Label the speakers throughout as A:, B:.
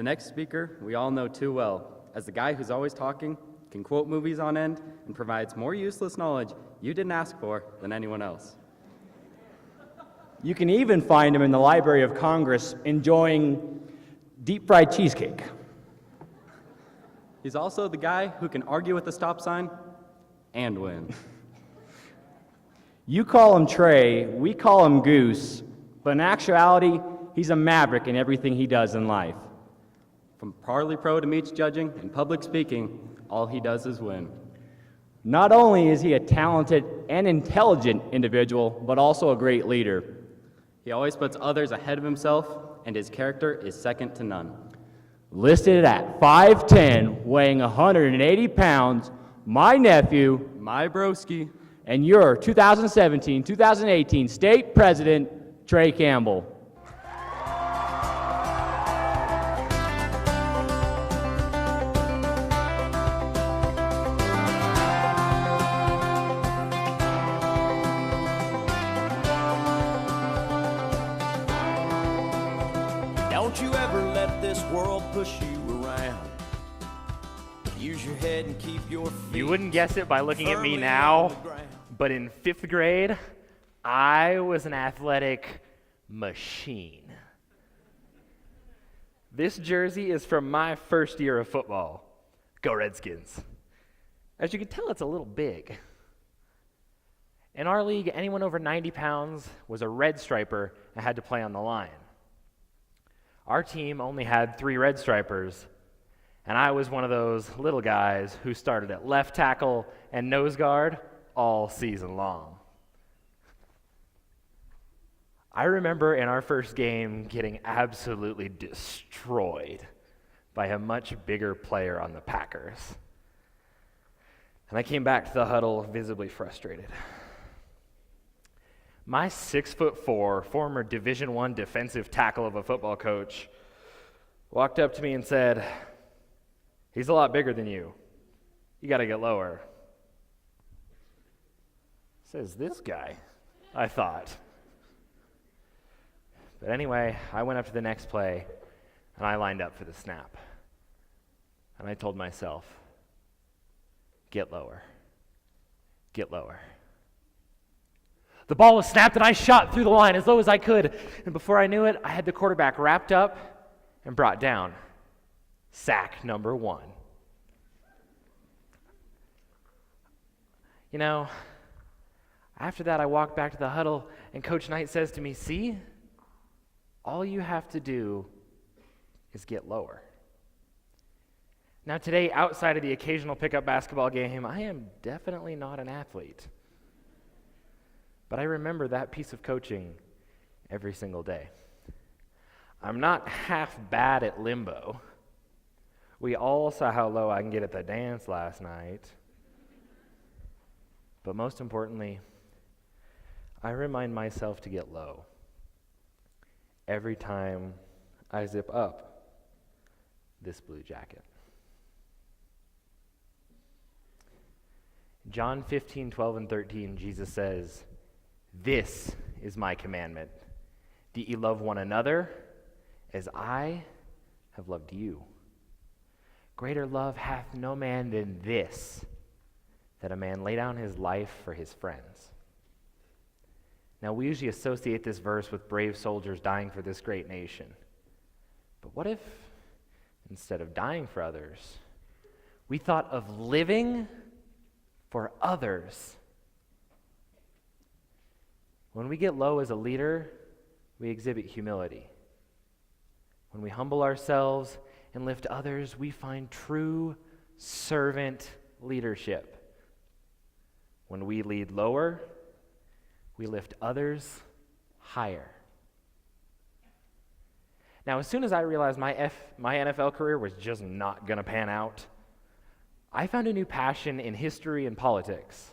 A: next speaker we all know too well, as the guy who's always talking, can quote movies on end, and provides more useless knowledge you didn't ask for than anyone else.
B: You can even find him in the Library of Congress enjoying deep fried cheesecake.
A: He's also the guy who can argue with the stop sign and win.
B: You call him Trey, we call him Goose, but in actuality, he's a maverick in everything he does in life.
A: From Parley Pro to meets judging and public speaking, all he does is win.
B: Not only is he a talented and intelligent individual, but also a great leader.
A: He always puts others ahead of himself, and his character is second to none.
B: Listed at 5'10", weighing 180 pounds, my nephew,
A: My broski.
B: and your 2017-2018 State President, Trey Campbell.
C: Don't you ever let this world push you around. Use your head and keep your feet.
D: You wouldn't guess it by looking at me
C: firmly
D: now,
C: on the ground.
D: but in 5th grade, I was an athletic machine. This jersey is from my first year of football. Go Redskins. As you can tell, it's a little big. In our league, anyone over 90 pounds was a red striper and had to play on the line. Our team only had 3 red stripers, and I was one of those little guys who started at left tackle and nose guard all season long. I remember in our first game getting absolutely destroyed by a much bigger player on the Packers. And I came back to the huddle visibly frustrated. My 6'4", former Division I defensive tackle of a football coach walked up to me and said, "He's a lot bigger than you. You got to get lower." Says this guy, I thought. But anyway, I went up to the next play, and I lined up for the snap. And I told myself, get lower, get lower. The ball was snapped, and I shot through the line as low as I could. And before I knew it, I had the quarterback wrapped up and brought down. Sack number 1. You know, after that, I walked back to the huddle, and Coach Knight says to me, "See, all you have to do is get lower." Now today, outside of the occasional pickup basketball game, I am definitely not an athlete. But I remember that piece of coaching every single day. I'm not half bad at limbo. We all saw how low I can get at the dance last night. But most importantly, I remind myself to get low every time I zip up this blue jacket. John 15:12 and 13, Jesus says, "This is my commandment, that ye love one another as I have loved you. Greater love hath no man than this, that a man lay down his life for his friends." Now, we usually associate this verse with brave soldiers dying for this great nation. But what if, instead of dying for others, we thought of living for others? When we get low as a leader, we exhibit humility. When we humble ourselves and lift others, we find true servant leadership. When we lead lower, we lift others higher. Now, as soon as I realized my NFL career was just not going to pan out, I found a new passion in history and politics.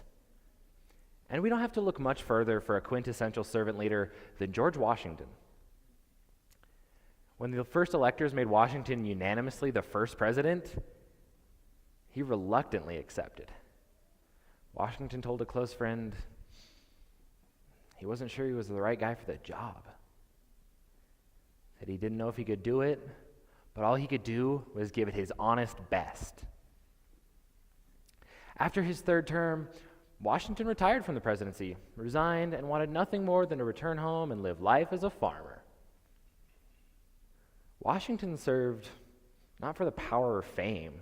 D: And we don't have to look much further for a quintessential servant leader than George Washington. When the first electors made Washington unanimously the first president, he reluctantly accepted. Washington told a close friend he wasn't sure he was the right guy for the job, that he didn't know if he could do it, but all he could do was give it his honest best. After his third term, Washington retired from the presidency, resigned, and wanted nothing more than to return home and live life as a farmer. Washington served not for the power or fame,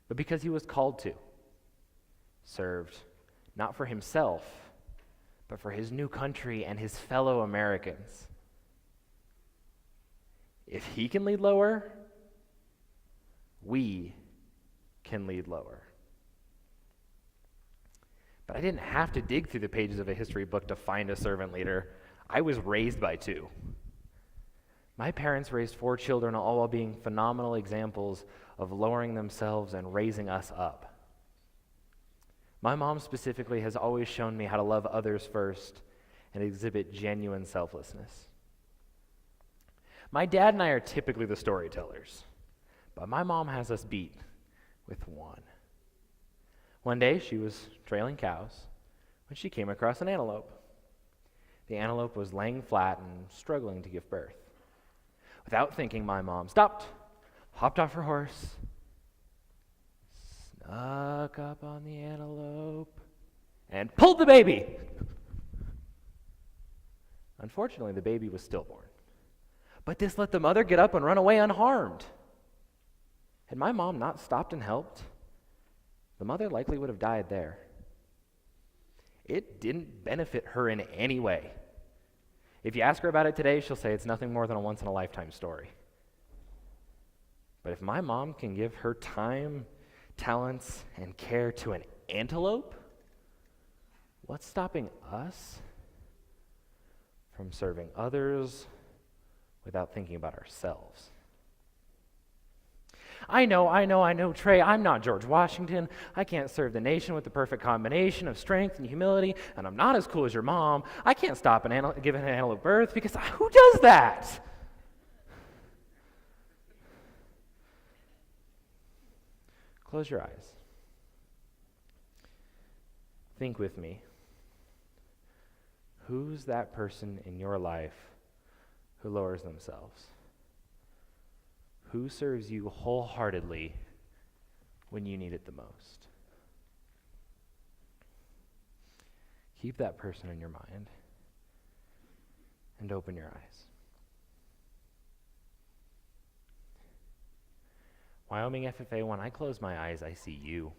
D: but because he was called to. Served not for himself, but for his new country and his fellow Americans. If he can lead lower, we can lead lower. But I didn't have to dig through the pages of a history book to find a servant leader. I was raised by two. My parents raised 4 children, all while being phenomenal examples of lowering themselves and raising us up. My mom specifically has always shown me how to love others first and exhibit genuine selflessness. My dad and I are typically the storytellers, but my mom has us beat with one. One day, she was trailing cows when she came across an antelope. The antelope was laying flat and struggling to give birth. Without thinking, my mom stopped, hopped off her horse, snuck up on the antelope, and pulled the baby. Unfortunately, the baby was stillborn. But this let the mother get up and run away unharmed. Had my mom not stopped and helped, the mother likely would have died there. It didn't benefit her in any way. If you ask her about it today, she'll say it's nothing more than a once-in-a-lifetime story. But if my mom can give her time, talents, and care to an antelope, what's stopping us from serving others without thinking about ourselves? I know, Trey, I'm not George Washington. I can't serve the nation with the perfect combination of strength and humility, and I'm not as cool as your mom. I can't stop giving an antelope birth because who does that? Close your eyes. Think with me. Who's that person in your life who lowers themselves? Who serves you wholeheartedly when you need it the most? Keep that person in your mind and open your eyes. Wyoming FFA, when I close my eyes, I see you.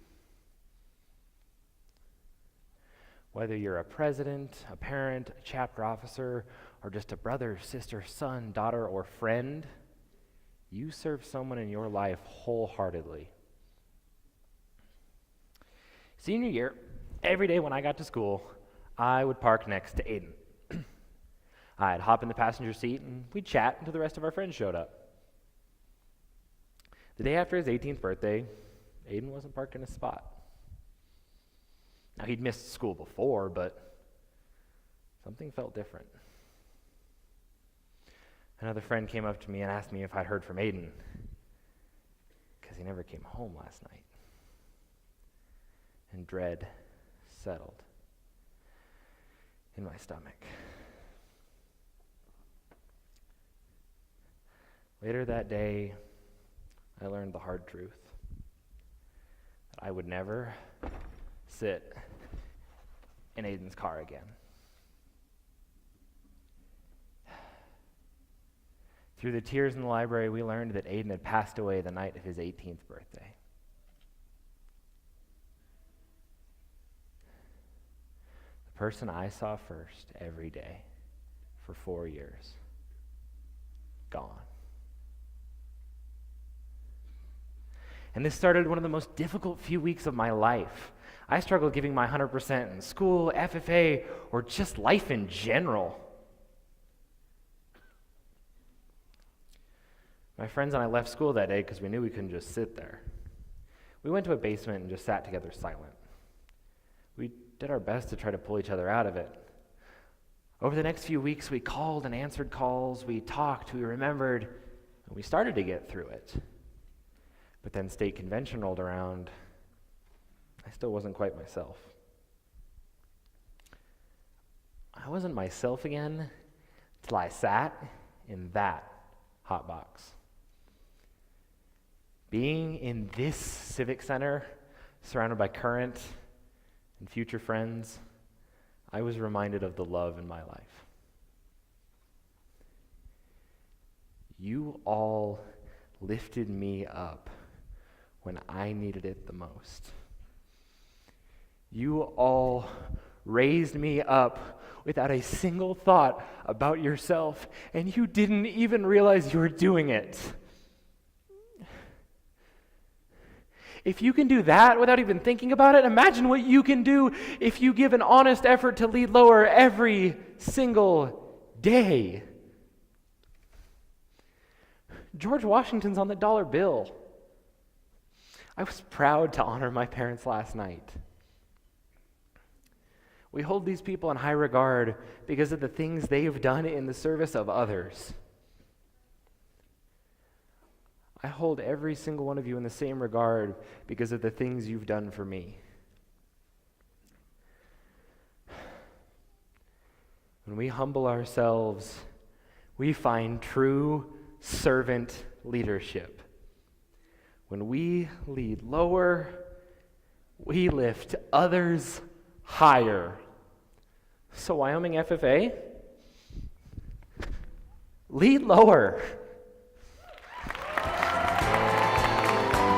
D: Whether you're a president, a parent, a chapter officer, or just a brother, sister, son, daughter, or friend, you serve someone in your life wholeheartedly. Senior year, every day when I got to school, I would park next to Aiden. I'd hop in the passenger seat and we'd chat until the rest of our friends showed up. The day after his 18th birthday, Aiden wasn't parked in his spot. Now, he'd missed school before, but something felt different. Another friend came up to me and asked me if I'd heard from Aiden, because he never came home last night. And dread settled in my stomach. Later that day, I learned the hard truth, that I would never sit in Aiden's car again. Through the tears in the library, we learned that Aiden had passed away the night of his 18th birthday. The person I saw first every day for 4 years, gone. And this started one of the most difficult few weeks of my life. I struggled giving my 100% in school, FFA, or just life in general. My friends and I left school that day because we knew we couldn't just sit there. We went to a basement and just sat together silent. We did our best to try to pull each other out of it. Over the next few weeks, we called and answered calls, we talked, we remembered, and we started to get through it. But then state convention rolled around. I still wasn't quite myself. I wasn't myself again till I sat in that hot box. Being in this civic center, surrounded by current and future friends, I was reminded of the love in my life. You all lifted me up when I needed it the most. You all raised me up without a single thought about yourself, and you didn't even realize you were doing it. If you can do that without even thinking about it, imagine what you can do if you give an honest effort to lead lower every single day. George Washington's on the dollar bill. I was proud to honor my parents last night. We hold these people in high regard because of the things they have done in the service of others. I hold every single one of you in the same regard because of the things you've done for me. When we humble ourselves, we find true servant leadership. When we lead lower, we lift others higher. So Wyoming FFA, lead lower.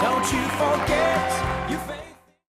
C: Don't you forget